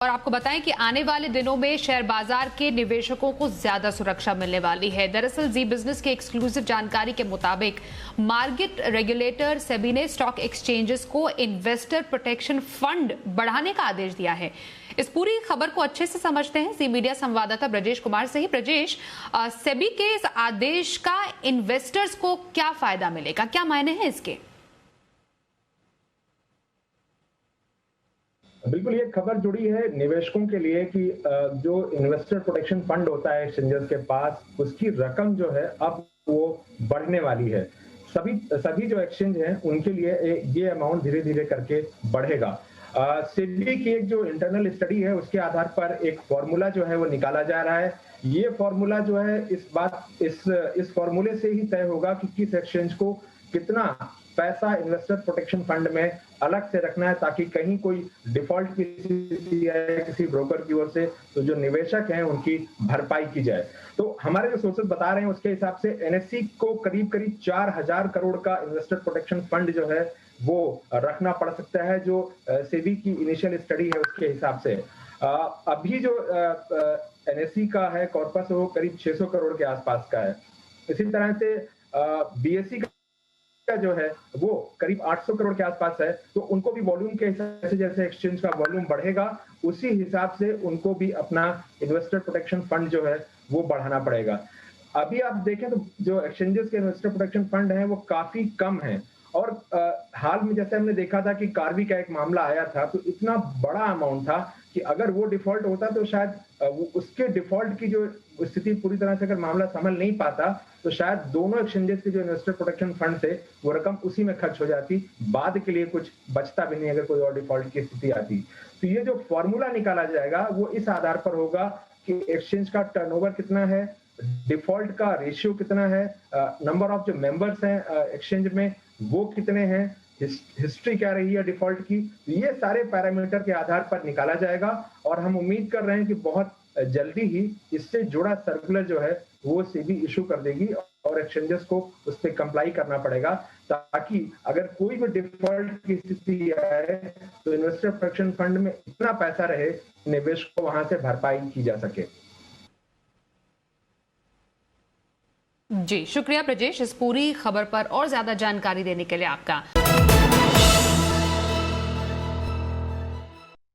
और आपको बताएं कि आने वाले दिनों में शेयर बाजार के निवेशकों को ज्यादा सुरक्षा मिलने वाली है। दरअसल जी बिजनेस की एक्सक्लूसिव जानकारी के मुताबिक मार्केट रेगुलेटर सेबी ने स्टॉक एक्सचेंजेस को इन्वेस्टर प्रोटेक्शन फंड बढ़ाने का आदेश दिया है। इस पूरी खबर को अच्छे से समझते हैं जी मीडिया संवाददाता ब्रजेश कुमार से ही। ब्रजेश, सेबी के इस आदेश का इन्वेस्टर्स को क्या फायदा मिलेगा, क्या मायने हैं इसके? बिल्कुल, ये खबर जुड़ी है निवेशकों के लिए कि जो इन्वेस्टर प्रोटेक्शन फंड होता है एक्सचेंजर्स के पास, उसकी रकम जो है अब वो बढ़ने वाली है। सभी जो एक्सचेंज हैं उनके लिए ये अमाउंट धीरे धीरे करके बढ़ेगा। सेबी की एक जो इंटरनल स्टडी है उसके आधार पर एक फॉर्मूला जो है वो निकाला जा रहा है। ये फॉर्मूला जो है इस फॉर्मूले से ही तय होगा कि किस एक्सचेंज को कितना पैसा इन्वेस्टर प्रोटेक्शन फंड में अलग से रखना है, ताकि कहीं कोई डिफॉल्ट किसी ब्रोकर की ओर से तो जो निवेशक हैं उनकी भरपाई की जाए। तो हमारे जो सोर्सेज बता रहे हैं उसके हिसाब से एनएससी को करीब 4000 करोड़ का इन्वेस्टर प्रोटेक्शन फंड जो है वो रखना पड़ सकता है, जो सेबी की इनिशियल स्टडी है उसके हिसाब से। अभी जो एनएससी का है कॉर्पस वो करीब 600 करोड़ के आसपास का है। इसी तरह से बीएससी का जो है वो करीब 800 करोड़ के आसपास है। तो उनको भी वॉल्यूम के हिसाब से, जैसे एक्सचेंज का वॉल्यूम बढ़ेगा उसी हिसाब से उनको भी अपना इन्वेस्टर प्रोटेक्शन फंड जो है वो बढ़ाना पड़ेगा। अभी आप देखें तो जो एक्सचेंजेस के इन्वेस्टर प्रोटेक्शन फंड है वो काफी कम है। और हाल में जैसे हमने देखा था कि कार्वी का एक मामला आया था, तो इतना बड़ा अमाउंट था कि अगर वो डिफॉल्ट होता तो शायद उसके डिफॉल्ट की जो स्थिति पूरी तरह से अगर मामला संभल नहीं पाता तो शायद दोनों एक्सचेंजेस के जो इन्वेस्टर प्रोटेक्शन फंड थे वो रकम उसी में खर्च हो जाती, बाद के लिए कुछ बचता भी नहीं अगर कोई और डिफॉल्ट की स्थिति आती। तो ये जो फॉर्मूला निकाला जाएगा वो इस आधार पर होगा कि एक्सचेंज का टर्नओवर कितना है, डिफॉल्ट का रेशियो कितना है, नंबर ऑफ जो मेंबर्स हैं एक्सचेंज में वो कितने हैं, हिस्ट्री क्या रही है डिफॉल्ट की। ये सारे पैरामीटर के आधार पर निकाला जाएगा और हम उम्मीद कर रहे हैं कि बहुत जल्दी ही इससे जुड़ा सर्कुलर जो है वो सेबी इशू कर देगी और एक्सचेंजेस को उस पर कंप्लाई करना पड़ेगा, ताकि अगर कोई भी डिफॉल्ट की स्थिति आए तो इन्वेस्टर प्रोटेक्शन फंड में इतना पैसा रहे निवेश को वहां से भरपाई की जा सके। जी शुक्रिया ब्रजेश, इस पूरी खबर पर और ज्यादा जानकारी देने के लिए आपका।